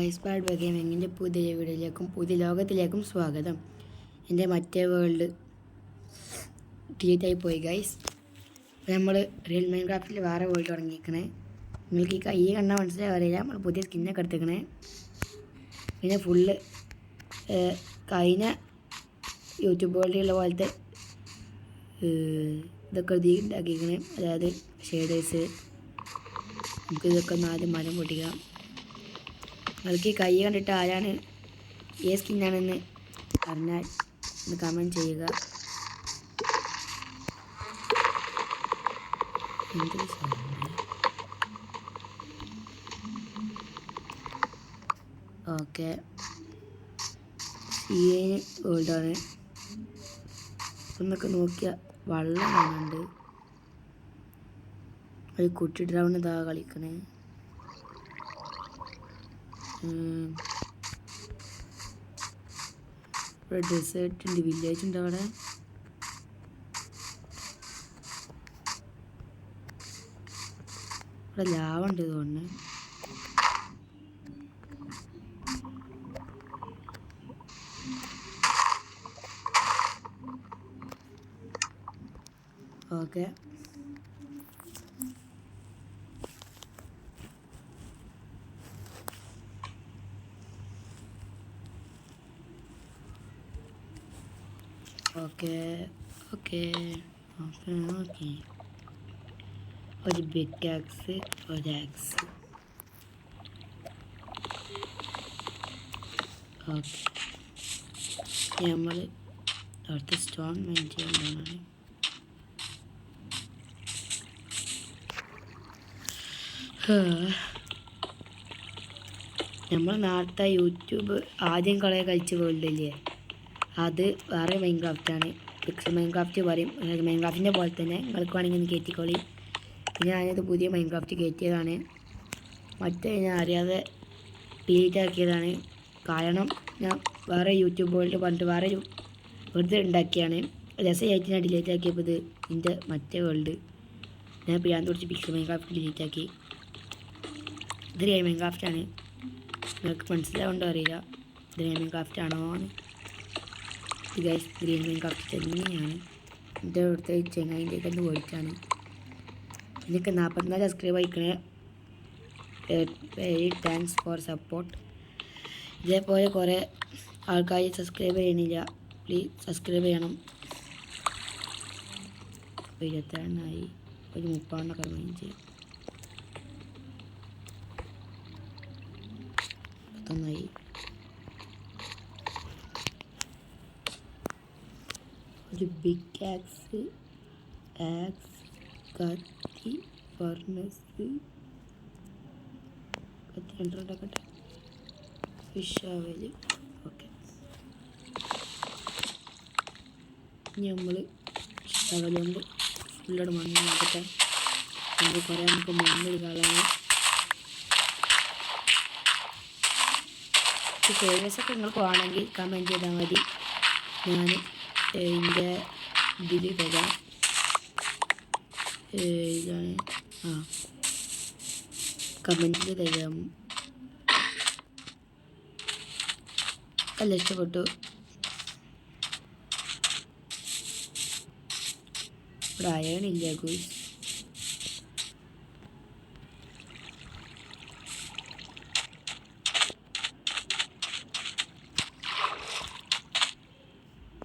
Guys bad ഗെയിമിങ്ങിൻ്റെ പുതിയ വീഡിയോയിലേക്കും പുതിയ ലോകത്തിലേക്കും സ്വാഗതം. എൻ്റെ മറ്റേ വേൾഡ് ഡിലീറ്റായി പോയി ഗൈസ്. നമ്മൾ റിയൽ മൈൻക്രാഫ്റ്റിൽ വേറെ വേൾഡ് തുടങ്ങിയിരിക്കണേ. നിങ്ങൾക്ക് ഈ കൈ കണ്ടാൽ മനസ്സിലായി അറിയില്ല, നമ്മൾ പുതിയ സ്കിന്നൊക്കെ എടുത്തേക്കണേ. പിന്നെ ഫുള്ള് കഴിഞ്ഞ യൂട്യൂബ് വേൾഡിലുള്ള പോലത്തെ ഇതൊക്കെ ഉണ്ടാക്കിയിരിക്കണേ. അതായത് ഷെയ്ഡേഴ്സ്. നമുക്ക് ഇതൊക്കെ ഒന്ന് ആദ്യം മരം പൊട്ടിക്കാം. നിങ്ങൾക്ക് ഈ കൈ കണ്ടിട്ട് ആരാണ് ഏത് സ്കിന്നാണെന്ന് പറഞ്ഞാൽ ഒന്ന് കമൻറ്റ് ചെയ്യുക. ഓക്കെ, സീന് വേൾഡാണ്. ഒന്നൊക്കെ നോക്കിയാൽ വെള്ളം കാണുന്നുണ്ട്. ഒരു കുട്ടി ഡ്രൗൺ ഇതാ കളിക്കണേ. ഇവിടെ ഡെസേർട്ട് ഉണ്ട്, വില്ലേജ് ഉണ്ട്. അവിടെ ഇവിടെ ലാവ ഉണ്ട് തോന്നുന്നു. Okay, okay okay okay okay ഒരു ബിഗ് ആക്സ്, ഒരു ആക്സ്. ഓക്കെ, നമ്മൾ അടുത്ത സ്റ്റോൺ മൈൻ ചെയ്യാൻ. നമ്മൾ നാളത്തെ യൂട്യൂബ് ആദ്യം കളയെ കളിച്ച വേൾഡില്ലേ, അത് വേറെ മൈൻക്രാഫ്റ്റാണ്. പിക്സൽ മൈൻക്രാഫ്റ്റ് പറയും. മൈൻക്രാഫ്റ്റിൻ്റെ പോലെ തന്നെ നിങ്ങൾക്ക് വേണമെങ്കിൽ ഒന്ന് കയറ്റിക്കോളി. പിന്നെ ഞാനത് പുതിയ മൈൻക്രാഫ്റ്റ് കയറ്റിയതാണ്. മറ്റേ ഞാൻ അറിയാതെ ഡിലീറ്റ് ആക്കിയതാണ്. കാരണം ഞാൻ വേറെ യൂട്യൂബ് വേൾഡ് പറഞ്ഞിട്ട് വേറെ ഒരു വെറുതെ ഉണ്ടാക്കിയാണ്. രസമായിട്ട് ഞാൻ ഡിലീറ്റ് ആക്കിയപ്പോൾ ഇത് എൻ്റെ മറ്റേ വേൾഡ് ഞാൻ ഞാൻ കുറച്ച് പിക്സൽ മൈൻക്രാഫ്റ്റ് ഡിലീറ്റ് ആക്കി. ഇത് റിയൽ മൈൻക്രാഫ്റ്റാണ്. നിങ്ങൾക്ക് മനസ്സിലാവുണ്ടോ അറിയില്ല ഇത് റിയൽ മൈൻക്രാഫ്റ്റ് ആണോ എന്ന്. ഗൈസ് റിയൽ മൈൻക്രാഫ്റ്റ് തന്നെയാണ്. എൻ്റെ അടുത്ത ചെങ്ങായിൻ്റെയൊക്കെ ഒന്ന് മേടിച്ചാണ്. എനിക്ക് 44 സബ്സ്ക്രൈബ് ആയിക്കണേ. Very thanks for support. ഇതേപോലെ കുറേ ആൾക്കാർ സബ്സ്ക്രൈബ് ചെയ്യണില്ല. പ്ലീസ് സബ്സ്ക്രൈബ് ചെയ്യണം. 22 ഒരു 30 കർമ്മം ചെയ്യും. 11 ഒരു ബിഗ് ആക്സ്, കത്തി, ഫർണസ്, കത്തി 2 ഉണ്ടാക്കട്ടെ. ഫിഷ് ആവല്. ഓക്കെ, ഇനി നമ്മൾ ഷവലുകൊണ്ട് ഫുള്ളോട് മണ്ണ് നോക്കട്ടെ. നമുക്ക് കുറേ നമുക്ക് മണ്ണെടുക്കാനുള്ളതാണ്. ഫേവറേഴ്സൊക്കെ നിങ്ങൾക്ക് വേണമെങ്കിൽ കമൻറ്റ് ചെയ്താൽ മതി. ഞാൻ എൻ്റെ ഇതിൽ തരാം. ഇതാണ് കമൻറ്റിൽ തരാം. നല്ല ഇഷ്ടപ്പെട്ടു. ഇവിടെ അയണില്ല ഗൂസ്.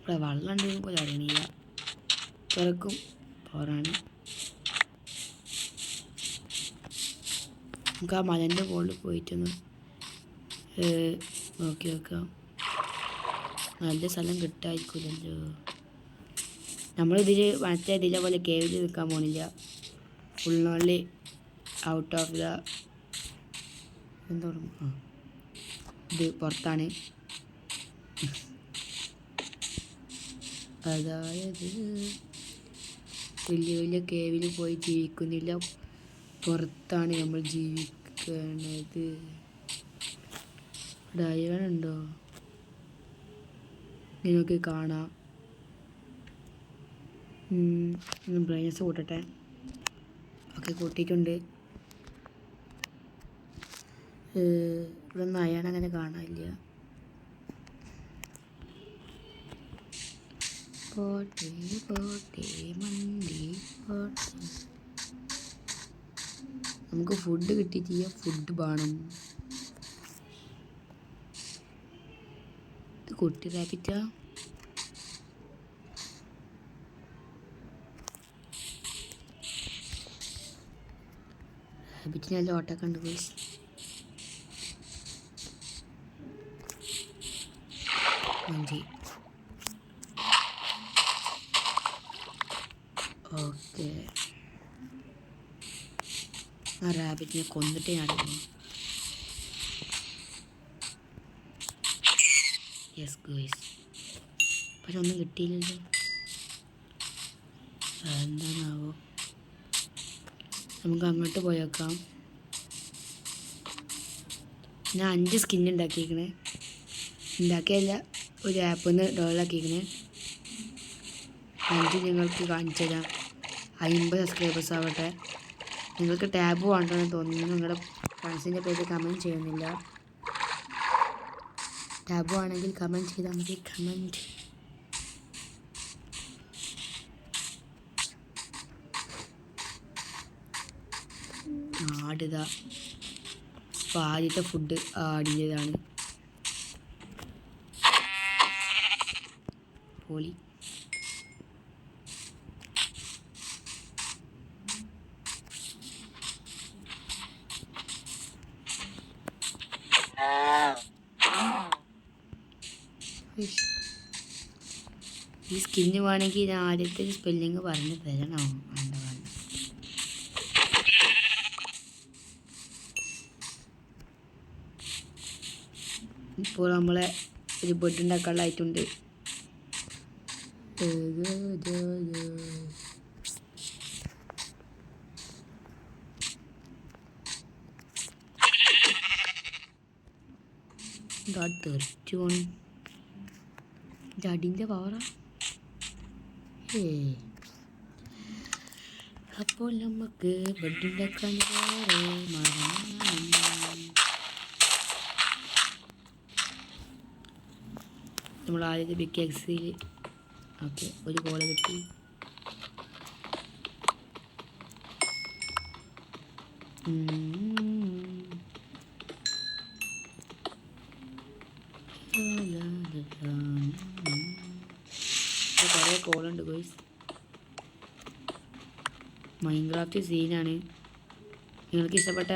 ഇവിടെ വെള്ളം ഉണ്ടെങ്കിൽ പോലും അറിയണില്ല. തുറക്കും പോറാണ്. നമുക്ക് ആ മലൻ്റെ മുകളിൽ പോയിട്ടൊന്ന് നോക്കി വെക്കാം. നല്ല സ്ഥലം കിട്ടായിരിക്കില്ലല്ലോ. നമ്മളിതിൽ മറ്റേ ഇതിലെ പോലെ കേവിൽ നിൽക്കാൻ പോണില്ല. Full only out of the എന്തോടും ഇത് പുറത്താണ്. അതായത് വലിയ വലിയ കേവിൽ പോയി ജീവിക്കുന്നില്ല, പുറത്താണ് നമ്മൾ ജീവിക്കണത്. ഇവിടെ അയണുണ്ടോ നിങ്ങൾക്ക് കാണാം. ബ്രൈറ്റ്നസ് കൂട്ടട്ടെ. ഓക്കെ, കൂട്ടിയിട്ടുണ്ട്. ഇവിടെ ഒന്നും അയാൾ അങ്ങനെ കാണാനില്ല. പോട്ടെ പോട്ടെ മന്തി പോട്ടെ. നമുക്ക് ഫുഡ് കിട്ടിയിട്ടില്ല, ഫുഡ് വേണം. ഇത് കുട്ടി റാബിറ്റാ. റാബിറ്റിന് നല്ല ഓട്ടൊക്കെ ഉണ്ട് ഗൈസ്. മന്തി ഓക്കെ. ആ റാബിറ്റിനെ കൊന്നിട്ടേ നടക്കുന്നു. Yes guys. പക്ഷെ ഒന്നും കിട്ടിയില്ലല്ലോ, എന്താണാവോ. നമുക്ക് അങ്ങോട്ട് പോയേക്കാം. ഞാൻ 5 സ്കിൻ ഉണ്ടാക്കിയിരിക്കണേ. ഉണ്ടാക്കിയല്ല, ഒരു ആപ്പിൽ നിന്ന് ഡൗൺലോഡാക്കിയിരിക്കണേ. 5 നിങ്ങൾക്ക് കാണിച്ചു തരാം. 50 സബ്സ്ക്രൈബേഴ്സ് ആവട്ടെ. നിങ്ങൾക്ക് ടാബ് വേണ്ടെന്ന് തോന്നുന്നു. നിങ്ങളുടെ ഫ്രണ്ട്സിൻ്റെ പേര് കമൻറ്റ് ചെയ്യുന്നില്ല. ടാബ് ആണെങ്കിൽ കമൻറ്റ് ചെയ്താൽ മതി. കമൻറ്റ് ആടിതാ. അപ്പോൾ ആദ്യത്തെ ഫുഡ് ആടിൻ്റെതാണ്. പൊളി. ഈ സ്കിന്ന് വേണമെങ്കിൽ ഞാൻ ആദ്യത്തെ സ്പെല്ലിങ് പറഞ്ഞ് തരണോ? വേണ്ട വേണ്ട. ഇപ്പോൾ നമ്മളെ ഒരു ബെഡ് ഉണ്ടാക്കാനായിട്ടുണ്ട്. ജഡിൻ്റെ പവറാ. അപ്പോൾ നമുക്ക് ബെഡ് ഉണ്ടാക്കാൻ നമ്മൾ ആദ്യത്തെ ബിഗ് എക്സിൽ ഓക്കെ ഒരു കോള് കിട്ടി. കുറേ കോളുണ്ട് ഗോയ്സ്. മൈൻക്രാഫ്റ്റ് സീനാണ്. നിങ്ങൾക്ക് ഇഷ്ടപ്പെട്ട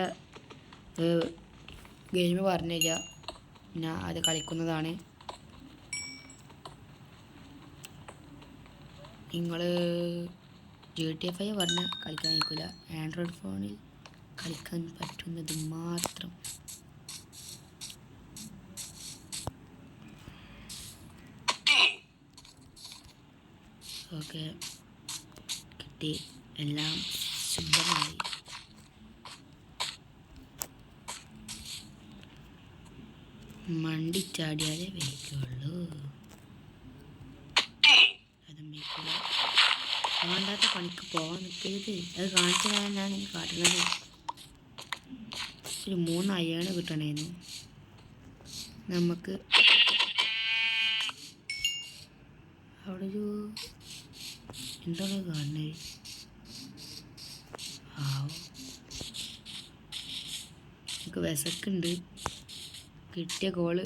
ഗെയിം പറഞ്ഞില്ല, ഞാൻ അത് കളിക്കുന്നതാണ്. നിങ്ങൾ GTA 5 പറഞ്ഞാൽ കളിക്കാൻ നിൽക്കില്ല. ആൻഡ്രോയിഡ് ഫോണിൽ കളിക്കാൻ പറ്റുന്നത് മാത്രം. ഓക്കെ കിട്ടി, എല്ലാം ശുദ്ധമായി. മണ്ടിച്ചാടിയാലേ വയ്ക്കുള്ളൂ. വേണ്ടാത്ത പണിക്ക് പോകാൻ നിൽക്കരുത്. അത് കാണിച്ചു തരാനാണ് ഈ കാട്ടുന്നത്. ഒരു 3 അയ്യാണ് കിട്ടണേന്ന്. നമുക്ക് അവിടെ ഒരു എന്താണ് കാണുന്നത്? നമുക്ക് വിശക്കുണ്ട്. കിട്ടിയ കോള്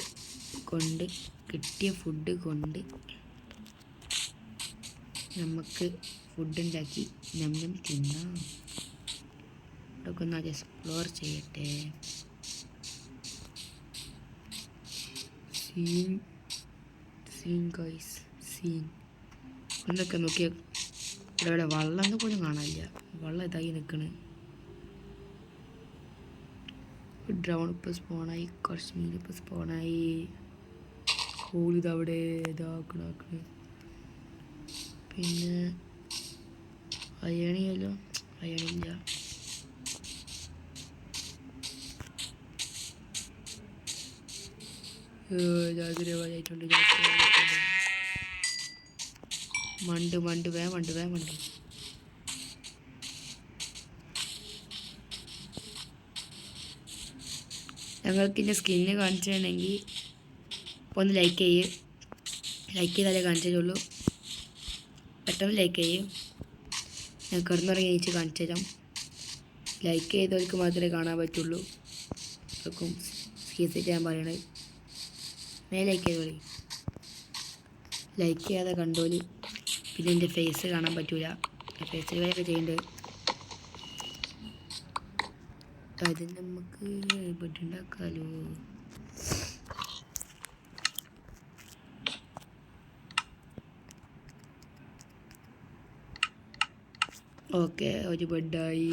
കൊണ്ട്, കിട്ടിയ ഫുഡ് കൊണ്ട് നമുക്ക് ഫുഡ് ഉണ്ടാക്കി നമ്മൾ തിന്നാം. ഇവിടെയൊക്കെ ഒന്ന് അത് എക്സ്പ്ലോർ ചെയ്യട്ടെ. സീൻ ഗൈസ്, സീൻ എന്നൊക്കെ നോക്കിയാൽ ഇവിടെ വെള്ളം പോലും കാണാനില്ല. വെള്ളം ഇതായി നിൽക്കണ്. ഡ്രൗൺ ഇപ്പോൾ സ്പോണായി, കാശ്മീർ ഇപ്പോൾ സ്പോണായി. കോളിതവിടെ ഇതാക്കണാക്കണ്. പിന്നെ അയണിയല്ലോ, അയണില്ല. ജാഗ്രതയായിട്ടുണ്ട്. മണ്ട് മണ്ട് വേ മണ്ട് വേ മണ്ട്. ഞങ്ങൾക്ക് ഇതിൻ്റെ സ്കിന്ന് കാണിച്ചിട്ടുണ്ടെങ്കിൽ ഒന്ന് ലൈക്ക് ചെയ്യും. ലൈക്ക് ചെയ്താലേ കാണിച്ചു തരുള്ളൂ. പെട്ടെന്ന് ലൈക്ക് ചെയ്യും. ഞാൻ കിടന്നുറങ്ങി എണീച്ച് കാണിച്ചു തരാം. ലൈക്ക് ചെയ്തവർക്ക് മാത്രമേ കാണാൻ പറ്റുള്ളൂ. അവർക്കും സീരിയസായിട്ട് ഞാൻ പറയണത്. ലൈക്ക് ചെയ്തോളി. ലൈക്ക് ചെയ്യാതെ കണ്ടോളി. പിന്നെ എൻ്റെ ഫേസ് കാണാൻ പറ്റൂല. ഫേസ് റിവൈലൊക്കെ ചെയ്യുന്നുണ്ട്. അത് നമുക്ക് ബെഡ് ഉണ്ടാക്കാമല്ലോ. ഓക്കെ, ഒരു ബെഡായി.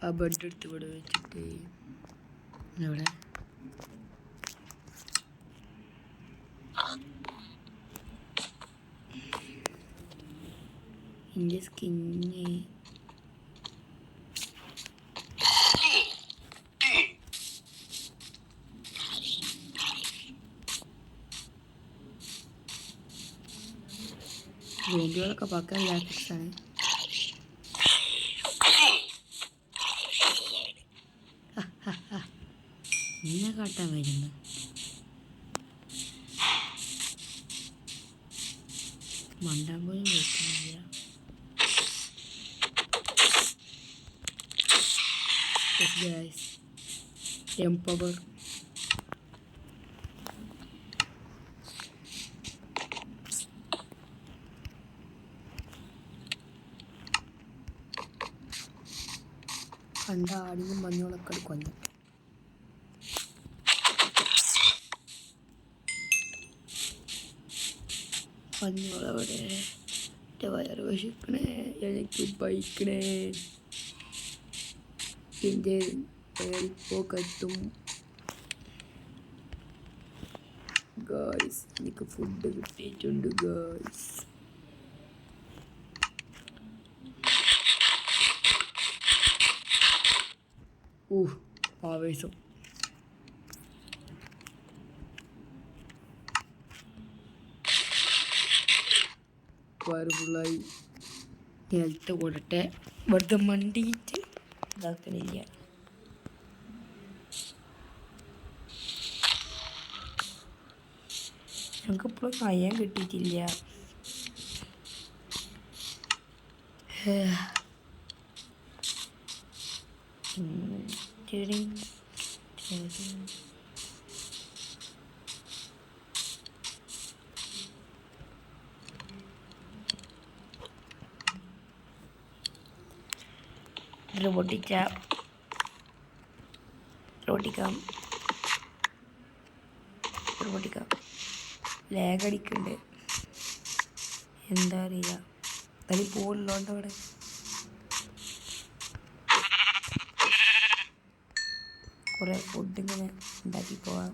ആ ബെഡ് എടുത്ത് ഇവിടെ വെച്ചിട്ട് ഇവിടെ എൻ്റെ സ്കിന്ന് ജോലികളൊക്കെ പക്കാൻ ഗ്രാഫിക്സാണ്. എന്നെ കാട്ടാൻ വരുന്നു. മണ്ടാൻ പോലും കേൾക്കുന്നില്ല. എംപവർ കണ്ട ആടിനും മഞ്ഞോളൊക്കെ കൊല്ലം. മഞ്ഞോളവിടെ എൻ്റെ വയറ് വിശക്കണേ, എനിക്ക് ബൈക്കണേ, എൻ്റെ ഇപ്പോൾ കത്തും. ഗായ്സ്, എനിക്ക് ഫുഡ് കിട്ടിയിട്ടുണ്ട് ഗായ്സ്. ആവേശം. വയറ് ഫുള്ളായി. ഹെൽത്ത് കൂടട്ടെ. വെറുതെ മണ്ടിയിട്ട് ഇതാക്കണില്ല. ഞങ്ങൾക്കിപ്പോഴും നയം കിട്ടിയിട്ടില്ല. റോട്ടിക്കാം ലാഗടിക്കുന്നുണ്ട്. എന്താ അറിയില്ല. അതിൽ പോകുന്നുണ്ടോ അവിടെ? കുറേ ഫുഡ് ഇങ്ങനെ ഉണ്ടാക്കി പോവാം.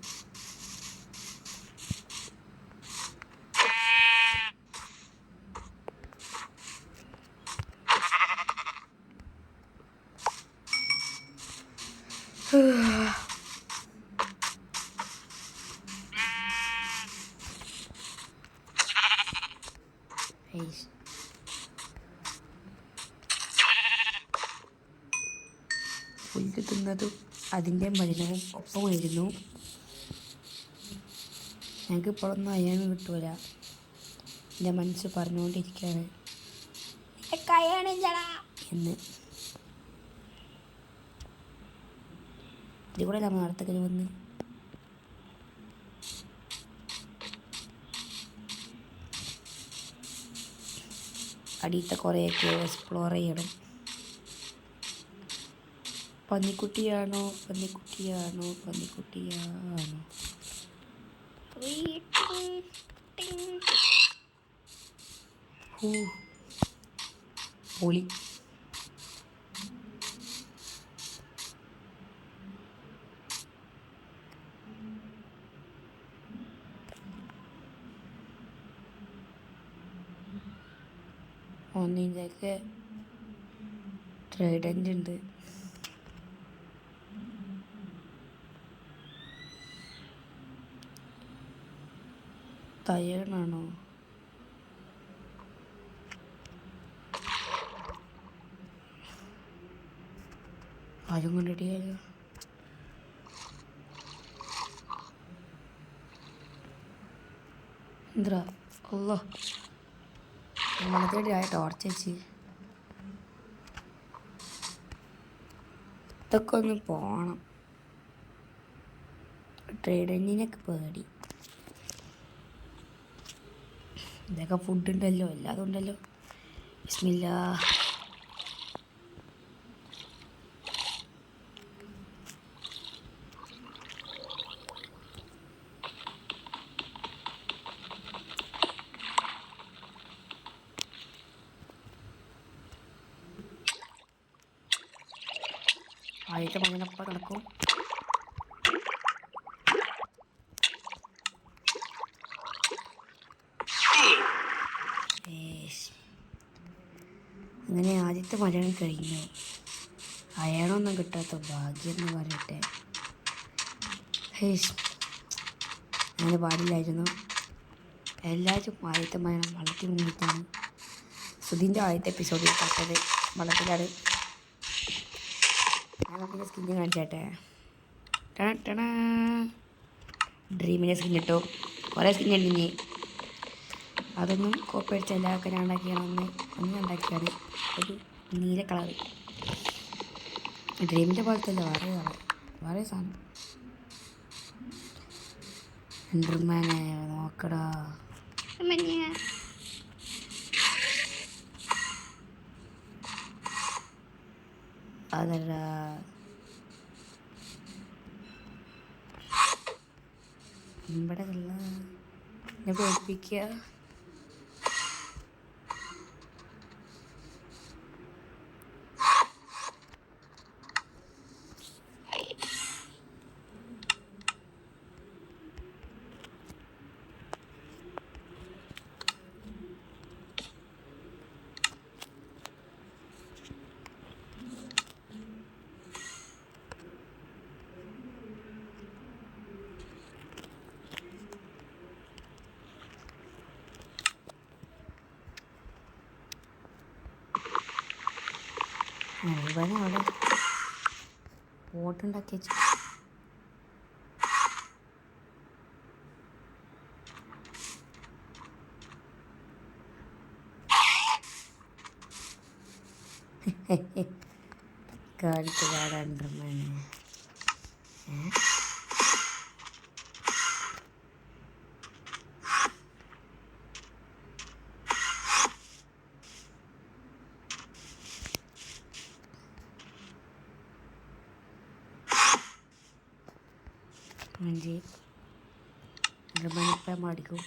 പുല്ല് തിന്നതും അതിൻ്റെ മലിനവും ഒപ്പമായിരുന്നു. ഞങ്ങൾക്ക് ഇപ്പോഴൊന്നും അയ്യാനും കിട്ടൂല. എൻ്റെ മനസ്സ് പറഞ്ഞുകൊണ്ടിരിക്കുകയാണ് എന്ന്. ഇത് കൂടെ നമ്മൾ നടത്തക്കൽ വന്ന് അടിയത്തെ കുറേയൊക്കെ എക്സ്പ്ലോർ ചെയ്യണം. പന്നിക്കുട്ടിയാണോ? പൊളി. ഒന്നിൻ്റെയൊക്കെ ട്രൈഡൻ്റ് ഉണ്ട്. തയ്യണാണോ? ആരും കൊണ്ടിട്ടില്ലല്ലോ. എന്താ അല്ലോ നമ്മളത്തേടിയായ ടോർച്ച് വെച്ച് ഇതൊക്കെ ഒന്ന് പോണം. ട്രേഡിനൊക്കെ പേടി. ഇതൊക്കെ ഫുഡ് ഉണ്ടല്ലോ, എല്ലാതും ഉണ്ടല്ലോ. ബിസ്മില്ലാ. ആദ്യത്തെ മകനപ്പം നടക്കും. അങ്ങനെ ആദ്യത്തെ മരണം കഴിഞ്ഞു. അയാളൊന്നും കിട്ടാത്ത ഭാഗ്യം എന്ന് പറയട്ടെ. അങ്ങനെ പാടില്ലായിരുന്നു. എല്ലാവരും ആദ്യത്തെ മരണം വള്ളത്തിൽ മുങ്ങിയിട്ടാണ്. സുധീൻ്റെ ആദ്യത്തെ എപ്പിസോഡിൽ പെട്ടത് വള്ളത്തിലാണ്. ഞാൻ പിന്നെ സ്കിന്ന് കാണിച്ചേട്ടെ. ഡ്രീമിൻ്റെ സ്കിൻ ഇട്ടു. കുറേ സ്കിൻ ഉണ്ടെങ്കിൽ അതൊന്നും കോപ്പി അടിച്ച എല്ലാവർക്കും ഞാൻ ഉണ്ടാക്കിയാണ്. ഒന്ന് ഉണ്ടാക്കിയാണ് ഒരു നീല കളറ്. ഡ്രീമിൻ്റെ പോലത്തെ അല്ല, വേറെ സാധനം. എൻഡർമാനെ നോക്കടാ. അതല്ല ഇവിടെ എന്നെ പേടിപ്പിക്കുക. ഇവിടെ അവിടെ ബോട്ടുണ്ടാക്കി വെച്ചു. കാണിച്ചു പാടാണ്ടർമാനെ. അണ്ടർമാനിപ്പം മടിക്കും.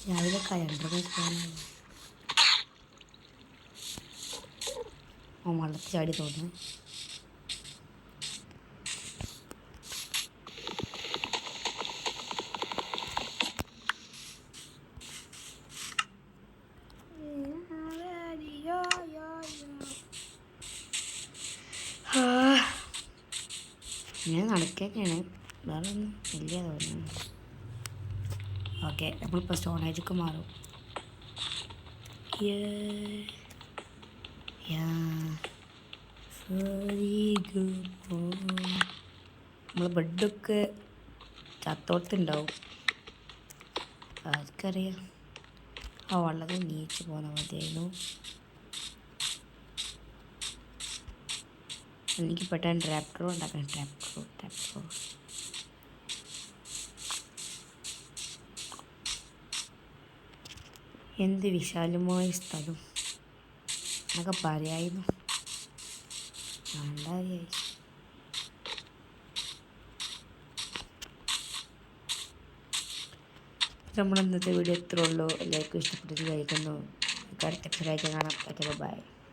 രാവിലെ കയണ്ടർമാൻ വള്ളത്തിൽ ചാടി തോന്നുന്നു. ഇങ്ങനെ നടക്കുകയൊക്കെയാണ്, വേറെ ഒന്നും വലിയ തോന്നുന്നു. ഓക്കെ, നമ്മളിപ്പോൾ സ്റ്റോണേജൊക്കെ മാറും. നമ്മൾ ബെഡൊക്കെ ചത്തോട്ടുണ്ടാവും, ആർക്കറിയാം. ആ വെള്ളത്തിൽ നീച്ച് പോന്നാൽ മതിയായിരുന്നു. എനിക്ക് പെട്ടെന്ന് ട്രാപ്റ്ററോ ഉണ്ടാക്കണം. ട്രാപ്റ്ററോ എന്ത് വിശാലമായ സ്ഥലം എന്നൊക്കെ പറയായിരുന്നു. വേണ്ടായി. നമ്മൾ ഇന്നത്തെ വീഡിയോ എത്ര ഉള്ളൂ. എല്ലാവർക്കും ഇഷ്ടപ്പെട്ടത് കഴിക്കുന്നു. അടുത്ത എപ്പിസോഡ് കാണാം. ബൈ.